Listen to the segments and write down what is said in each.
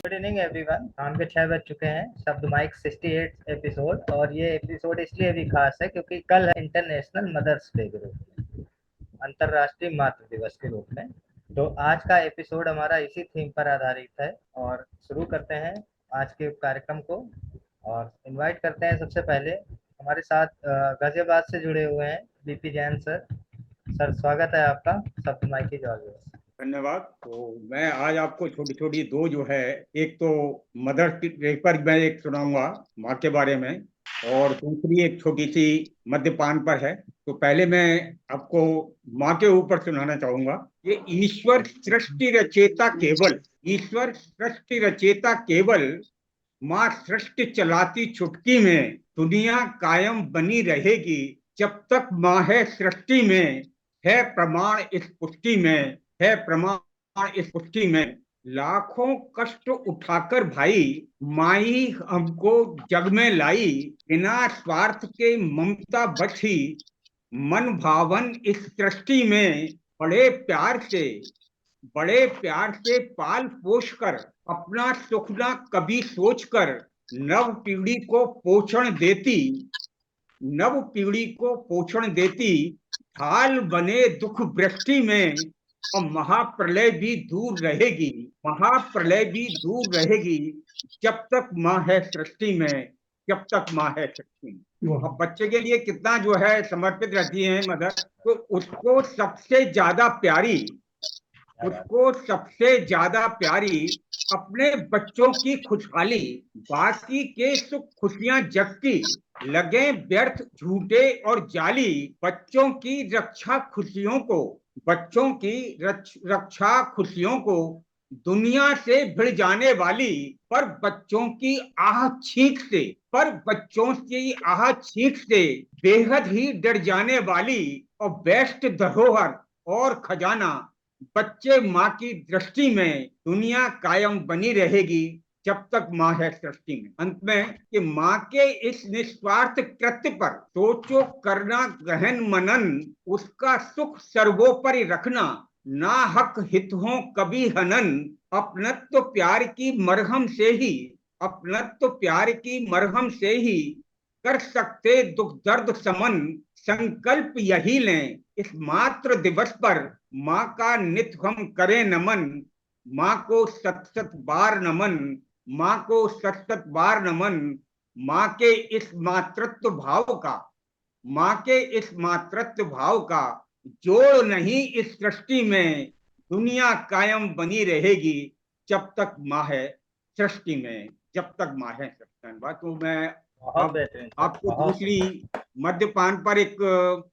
Good evening everyone. शाम के 6 बज चुके हैं। शब्द माइक 68 एपिसोड, और ये एपिसोड इसलिए भी खास है क्योंकि कल है इंटरनेशनल मदर्स डे के रूप में, अंतर्राष्ट्रीय मातृ दिवस के रूप में। तो आज का एपिसोड हमारा इसी थीम पर आधारित है, और शुरू करते हैं आज के कार्यक्रम को। और इनवाइट करते हैं सबसे पहले हमारे साथ गाजियाबाद से जुड़े हुए हैं बीपी जैन सर। सर, स्वागत है आपका शब्द माइक की जॉर्ज। धन्यवाद। तो मैं आज आपको छोटी छोटी दो जो है, एक तो मदर डे पर मैं एक सुनाऊंगा माँ के बारे में, और दूसरी एक छोटी सी मद्यपान पर है। तो पहले मैं आपको माँ के ऊपर सुनाना चाहूंगा। ये ईश्वर सृष्टि रचेता केवल, ईश्वर सृष्टि रचेता केवल, माँ सृष्टि चलाती चुटकी में, दुनिया कायम बनी रहेगी जब तक माँ है सृष्टि में, है प्रमाण इस पुष्टि में, है प्रमाण इस पुष्टि में। लाखों कष्ट उठाकर भाई माई हमको जग में लाई, बिना स्वार्थ के ममता बची, मन भावन इस सृष्टि में, बड़े प्यार से पाल पोष कर, अपना सुख ना कभी सोच कर, नव पीढ़ी को पोषण देती, नव पीढ़ी को पोषण देती, ढाल बने दुख वृष्टि में, और महाप्रलय भी दूर रहेगी, महाप्रलय भी दूर रहेगी जब तक माँ है सृष्टि में, जब तक माँ है सृष्टि में। अब बच्चे के लिए कितना जो है समर्पित रहती है मदर, तो उसको सबसे ज्यादा प्यारी, उसको सबसे ज्यादा प्यारी अपने बच्चों की खुशहाली, बाकी के सुख खुशियां जग की लगे व्यर्थ झूठे और जाली, बच्चों की रक्षा खुशियों को, बच्चों की रक्षा खुशियों को दुनिया से भिड़ जाने वाली, पर बच्चों की आह चीख से, पर बच्चों की आह चीख से बेहद ही डर जाने वाली, और बेस्ट धरोहर और खजाना, बच्चे माँ की दृष्टि में, दुनिया कायम बनी रहेगी जब तक माँ है सृष्टि में। अंत में कि माँ के इस निस्वार्थ कृत्य पर सोचो करना गहन मनन, उसका सुख सर्वोपरि रखना, ना हक हित हो कभी हनन, अपनत्व प्यार की मरहम से ही, अपनत्व प्यार की मरहम से ही कर सकते दुख दर्द समन, संकल्प यही लें इस मातृ दिवस पर, माँ का नित हम करें नमन, माँ को सत सत बार नमन, माँ को सत सत बार नमन, माँ के इस मातृत्व भाव का, माँ के इस मातृत्व भाव का जोड़ नहीं इस सृष्टि में, दुनिया कायम बनी रहेगी जब तक माँ है सृष्टि में, जब तक माँ है सृष्टि में। तो मैं बहुत बेहतरीन सर, आपको बहुत दूसरी मद्यपान पर एक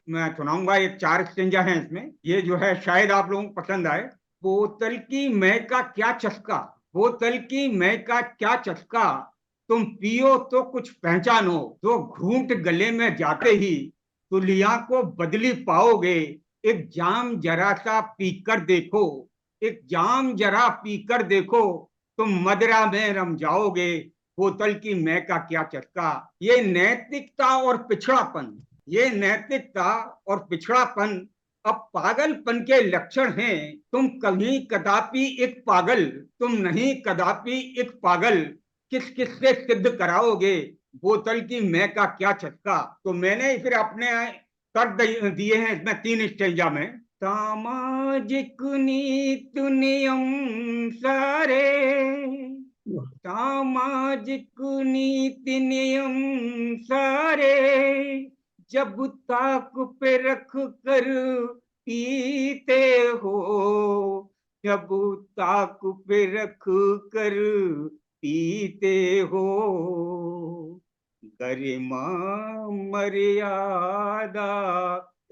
मैं सुनाऊंगा। एक 4 स्टेंजा है इसमें, ये जो है शायद आप लोगों को पसंद आए। बोतल की मैं का क्या चस्का, बोतल की मैं का क्या चस्का, तुम पियो तो कुछ पहचानो, दो घूंट गले में जाते ही तुलिया को बदली पाओगे, एक जाम जरा सा पीकर देखो, एक जाम जरा पीकर देखो, तुम मदिरा में रम जाओगे, बोतल की मैं का क्या चस्का। ये नैतिकता और पिछड़ापन, ये नैतिकता और पिछड़ापन अब पागलपन के लक्षण हैं। तुम कहीं कदापि एक पागल, तुम नहीं कदापि एक पागल, किस किस से सिद्ध कराओगे, बोतल की मैं का क्या चस्का। तो मैंने फिर अपने कर दिए हैं इसमें 3 स्टेंजा में। सामाजिक नीति नियम सारे, सामाजिक नीति नियम सारे, जब ताक पे रख कर पीते हो, जब ताक पे रख कर पीते हो, गरिमा मर्यादा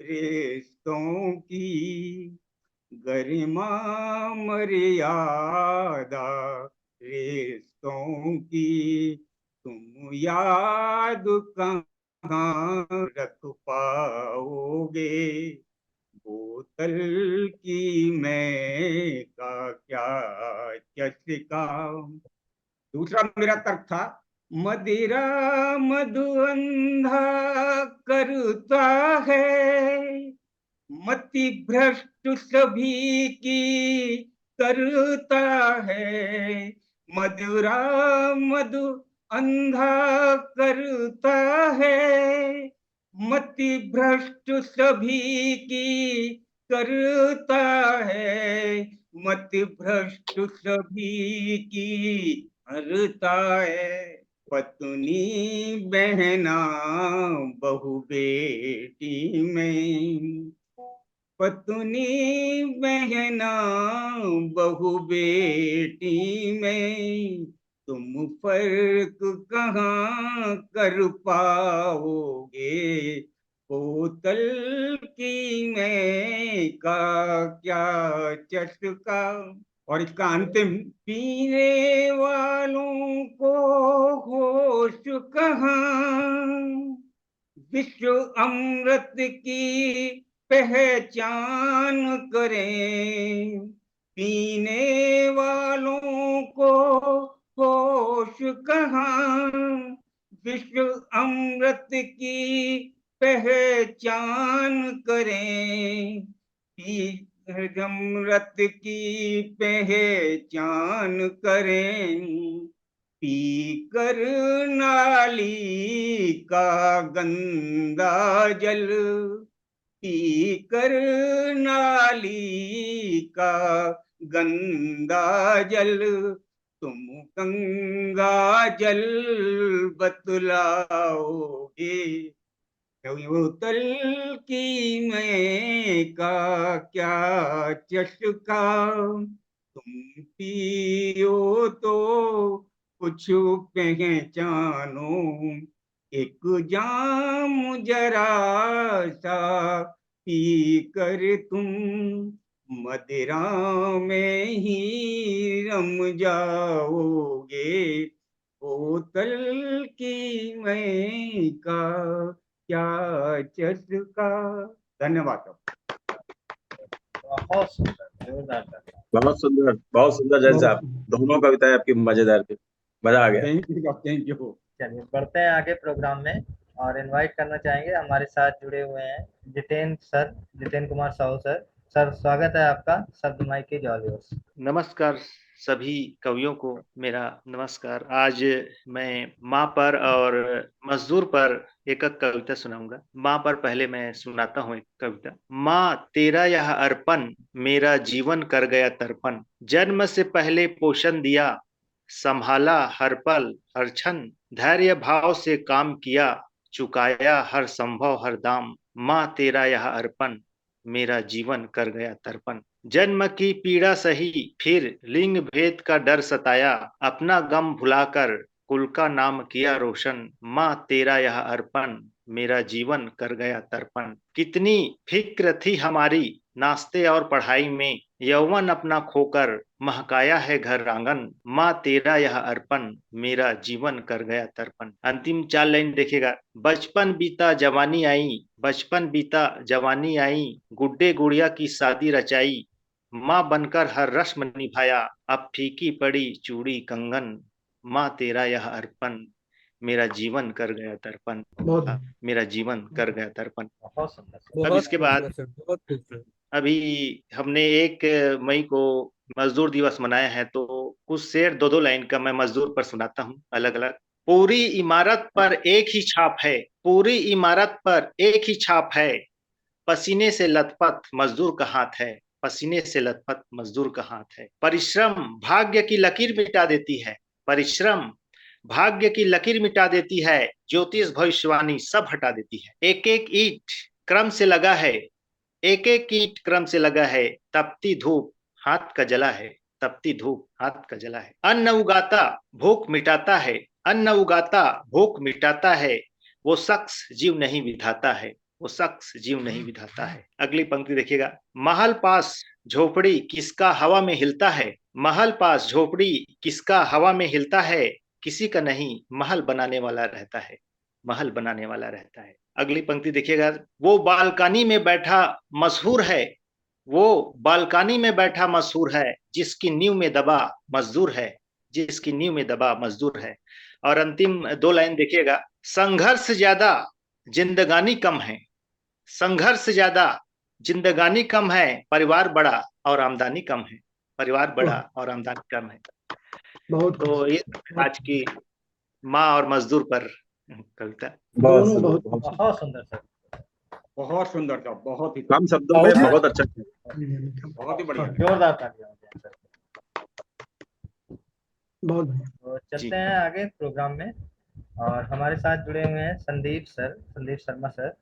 रिश्तों की, गरिमा मर्यादा रिश्तों की, तुम याद कहाँ रख पाओगे, बोतल की मैं का क्या चस्का। दूसरा मेरा तर्क था, मदिरा मधु अंधा करता है, मति भ्रष्ट सभी की करता है, मदिरा मधु अंधा करता है, मति भ्रष्ट सभी की करता है, मति भ्रष्ट सभी की करता है। पत्नी बहना बहू बेटी में, पत्नी बहना बहू बेटी में, तुम फर्क कहाँ कर पाओगे, बोतल की मैं का क्या चस्का। और इसका अंतिम, पीने वालों को होश कहाँ, विश्व अमृत की पहचान करें, पीने वालों को होश कहाँ, विश्व अमृत की पहचान करें, अमृत की पहचान करें, पीकर नाली का गंदा जल, पीकर नाली का गंदा जल, तुम गंगा जल बतलाओगे, बोतल की मैं का क्या चस्का, तुम पियो तो कुछ पहचानो, एक जाम जरा सा पी कर तुम मदिरा में ही रम जाओगे, बोतल की मैं का क्या चस्का। धन्यवाद। बहुत सुंदर, जोरदार था। बहुत सुंदर जैन साहब, दोनों कविताएं आपकी मजेदार थी, मजा आ गया। Thank you. चलिए बढ़ते हैं आगे प्रोग्राम में और इनवाइट करना चाहेंगे, हमारे साथ जुड़े हुए हैं Jitendra sir, Jitendra Kumar Sahu sir. Sir स्वागत है आपका शब्द माइक की जॉलीवर्स। नमस्कार सभी कवियों को, मेरा नमस्कार। आज मैं माँ पर और मजदूर पर एक कविता सुनाऊंगा। माँ पर पहले मैं सुनाता हूँ एक कविता। माँ तेरा यह अर्पण, मेरा जीवन कर गया तर्पण, जन्म से पहले पोषण दिया, संभाला हर पल हर क्षण, धैर्य भाव से काम किया, चुकाया हर संभव हर दाम। माँ तेरा यह अर्पण, मेरा जीवन कर गया तर्पण, जन्म की पीड़ा सही, फिर लिंग भेद का डर सताया, अपना गम भुलाकर कुल का नाम किया रोशन। माँ तेरा यह अर्पण, मेरा जीवन कर गया तर्पण, कितनी फिक्र थी हमारी नाश्ते और पढ़ाई में, यौवन अपना खोकर महकाया है घर आंगन। माँ तेरा यह अर्पण, मेरा जीवन कर गया तर्पण। अंतिम 4 लाइन देखिएगा। बचपन बीता जवानी आई, बचपन बीता जवानी आई, गुड्डे गुड़िया की शादी रचाई, माँ बनकर हर रस्म निभाया, अब फीकी पड़ी चूड़ी कंगन। माँ तेरा यह अर्पण, मेरा जीवन कर गया तर्पण, मेरा जीवन कर गया तर्पण। बहुत सुंदर। अब इसके बाद अभी हमने 1 मई को मजदूर दिवस मनाया है, तो कुछ शेर 2-2 लाइन का मैं मजदूर पर सुनाता हूँ अलग अलग। पूरी इमारत पर एक ही छाप है, पूरी इमारत पर एक ही छाप है, पसीने से लथपथ मजदूर का हाथ है, पसीने से लथपथ मजदूर का हाथ है। परिश्रम भाग्य की लकीर मिटा देती है, परिश्रम भाग्य की लकीर मिटा देती है, ज्योतिष भविष्यवाणी सब हटा देती है। एक एक ईंट क्रम से लगा है, एक एक ईंट क्रम से लगा है, तपती धूप हाथ का जला है, तपती धूप हाथ का जला है। अन्न उगाता भूख मिटाता है, अन्न उगाता भूख मिटाता है, वो शख्स जीव नहीं विधाता है, वो शख्स जीव नहीं विधाता है। अगली पंक्ति देखिएगा। महल पास झोपड़ी किसका हवा में हिलता है, महल पास झोपड़ी किसका हवा में हिलता है, किसी का नहीं महल बनाने वाला रहता है, महल बनाने वाला रहता है। अगली पंक्ति देखिएगा। वो बालकनी में बैठा मशहूर है, वो बालकनी में बैठा मशहूर है, जिसकी नींव में दबा मजदूर है, जिसकी नींव में दबा मजदूर है। और अंतिम 2 लाइन देखिएगा। संघर्ष ज्यादा जिंदगानी कम है, संघर्ष ज्यादा जिंदगानी कम है, परिवार बड़ा और आमदनी कम है, परिवार बड़ा और आमदनी कम है। बहुत तो ये आज की माँ और मजदूर पर कविता। बहुत दोनों सुंदर, बहुत बहुत सुंदर। बहुत सुंदर सर। बहुत सुंदर था, बहुत ही कम शब्दों में बहुत अच्छा था। बहुत ही बढ़िया। जोरदार तालियां हो जाए सर। बहुत बढ़िया। तो चलते जी। हैं आगे प्रोग्राम में, और हमारे साथ जुड़े हुए हैं Sandeep sir, Sandeep Sharma sir.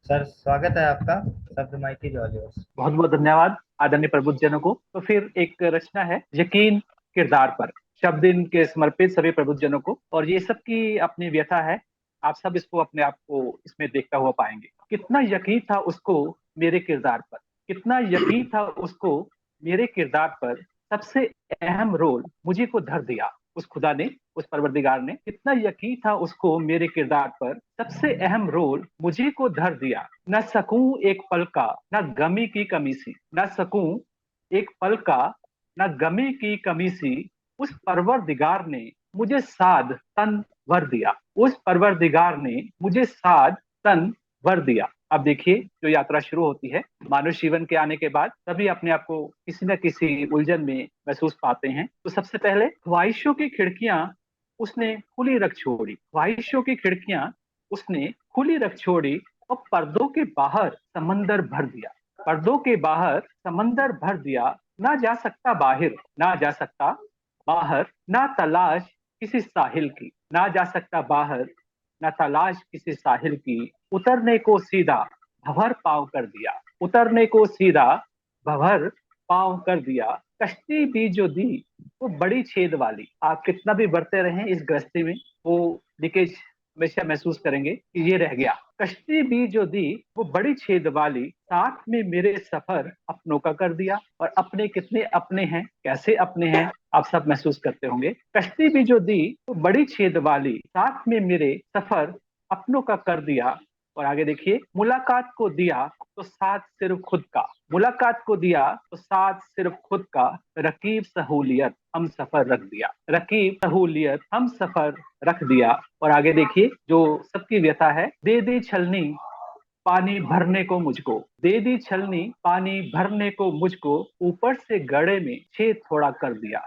Sir स्वागत है आपका, शब्द माइक इज ऑल योर्स। बहुत बहुत धन्यवाद आदरणीय प्रबुद्धजनों को। तो फिर एक रचना है यकीन किरदार पर, शब्द इनके समर्पित सभी प्रबुद्धजनों को, और ये सबकी अपनी व्यथा है। आप सब इसको अपने आप को इसमें देखता हुआ पाएंगे। कितना यकीन था उसको मेरे किरदार पर, कितना यकीन था उसको मेरे किरदार पर, सबसे अहम रोल मुझे को धर दिया उस खुदा ने, उस परवरदिगार ने। कितना यकीन था उसको मेरे किरदार पर, सबसे अहम रोल मुझे को धर दिया। न सकूं एक पल का न गमी की कमी सी, न सकूं एक पल का न गमी की कमी सी, उस परवरदिगार ने मुझे साध तन भर दिया। उस परवरदिगार ने मुझे साध तन भर दिया। अब देखिए, जो यात्रा शुरू होती है मानव जीवन के आने के बाद, सभी अपने आप को किसी न किसी उलझन में महसूस पाते हैं। तो सबसे पहले ख्वाहिशों की खिड़कियां उसने खुली रख छोड़ी, ख्वाहिशों की खिड़कियां उसने खुली रख छोड़ी, और पर्दों के बाहर समंदर भर दिया। पर्दों के बाहर समंदर भर दिया। ना जा सकता बाहर, ना जा सकता बाहर, ना तलाश किसी साहिल की, ना जा सकता बाहर, ना तलाश किसी साहिल की, उतरने को सीधा भंवर पांव कर दिया। उतरने को सीधा भंवर पांव कर दिया। कश्ती भी जो दी वो बड़ी छेद वाली। आप कितना भी बढ़ते रहें इस गृहस्थी में, वो लीकेज हमेशा महसूस करेंगे कि ये रह गया। कश्ती भी जो दी वो बड़ी छेद वाली, साथ में मेरे सफर अपनों का कर दिया। और अपने कितने अपने हैं, कैसे अपने हैं, आप सब महसूस करते होंगे। कश्ती भी जो दी वो बड़ी छेद वाली, साथ में मेरे सफर अपनों का कर दिया। और आगे देखिए, मुलाकात को दिया तो साथ सिर्फ खुद का, मुलाकात को दिया तो साथ सिर्फ खुद का, रकीब सहूलियत हम सफर रख दिया। रकीब सहूलियत हम सफर रख दिया। और आगे देखिए, जो सबकी व्यथा है, दे दी छलनी पानी भरने को मुझको, दे दी छलनी पानी भरने को मुझको, ऊपर से गड़े में छेद थोड़ा कर दिया।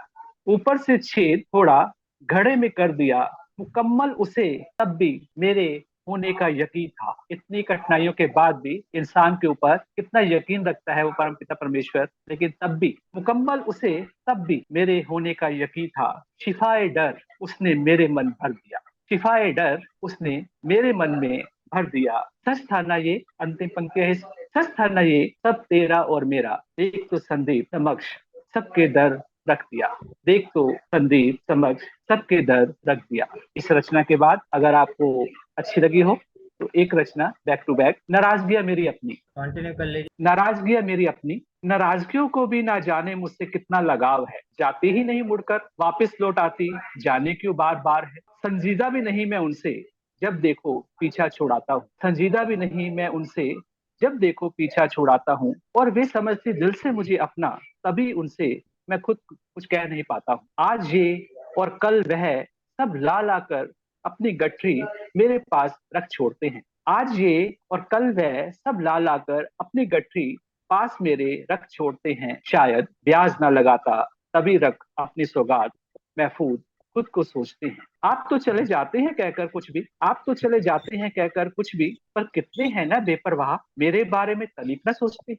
ऊपर से छेद थोड़ा घड़े में कर दिया। मुकम्मल उसे तब भी मेरे होने का यकीन था। इतनी कठिनाइयों के बाद भी इंसान के ऊपर कितना यकीन रखता है वो परम पिता परमेश्वर, लेकिन तब भी मुकम्मल उसे तब भी मेरे होने का यकीन था। शिफाए डर उसने मेरे मन भर दिया। शिफाए डर उसने मेरे मन में भर दिया। सच था ना ये, अंतिम पंक्ति है, सच था ना ये सब तेरा और मेरा, एक तो संदीप समक्ष सबके दर रख दिया। देख तो संदीप समक्ष सबके दर रख दिया। इस रचना के बाद अगर आपको अच्छी लगी हो तो एक रचना बैक टू बैक, नाराजगियां मेरी अपनी। कंटिन्यू कर लीजिए। नाराजगियां मेरी अपनी, नाराजगियों को भी ना जाने मुझसे कितना लगाव है। जाती ही नहीं मुड़कर वापस लौट आती, जाने क्यों बार बार है। संजीदा भी नहीं मैं उनसे, जब देखो पीछा छोड़ाता हूँ। संजीदा भी नहीं मैं उनसे, जब देखो पीछा छोड़ाता हूँ। और वे समझती दिल से मुझे अपना, तभी उनसे मैं खुद कुछ कह नहीं पाता हूँ। आज ये और कल वह सब ला ला कर अपनी गठरी मेरे पास रख छोड़ते हैं। आज ये और कल वह सब ला ला कर अपनी गठरी पास मेरे रख छोड़ते हैं। शायद ब्याज ना लगाता तभी रख अपनी सौगात महफूज खुद को सोचते हैं। आप तो चले जाते हैं कहकर कुछ भी, आप तो चले जाते हैं कहकर कुछ भी, पर कितने हैं ना बेपरवाह, मेरे बारे में तनिक ना सोचते।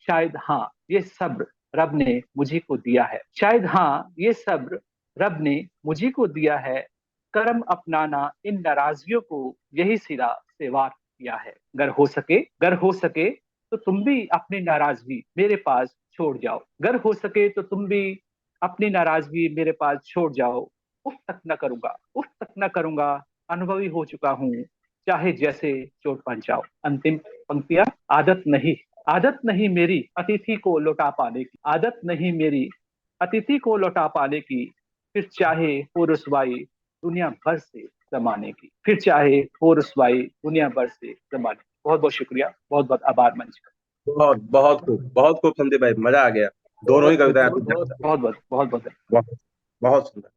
शायद हाँ ये सब्र रब ने मुझे को दिया है। शायद हाँ ये सब्र रब ने मुझे को दिया है। कर्म अपनाना इन नाराजगियों को यही सिरा से वार किया है। गर हो सके तो तुम भी अपनी नाराजगी मेरे पास छोड़ जाओ। गर हो सके तो तुम भी अपनी नाराजगी मेरे पास छोड़ जाओ। उफ तक न करूंगा, उफ तक न करूंगा, अनुभवी हो चुका हूँ, चाहे जैसे चोट पहुंचाओ। अंतिम पंक्तियां, आदत नहीं मेरी अतिथि को लौटा पाने की, आदत नहीं मेरी अतिथि को लौटा पाने की, फिर चाहे हो रुसवाई दुनिया भर से जमाने की, फिर चाहे हो रुसवाई दुनिया भर से जमाने की। बहुत बहुत शुक्रिया, बहुत बहुत आभार मंच का। बहुत खूब संदीप भाई, मजा आ गया। दोनों ही कविताएं आपकी बहुत बहुत बहुत सुंदर।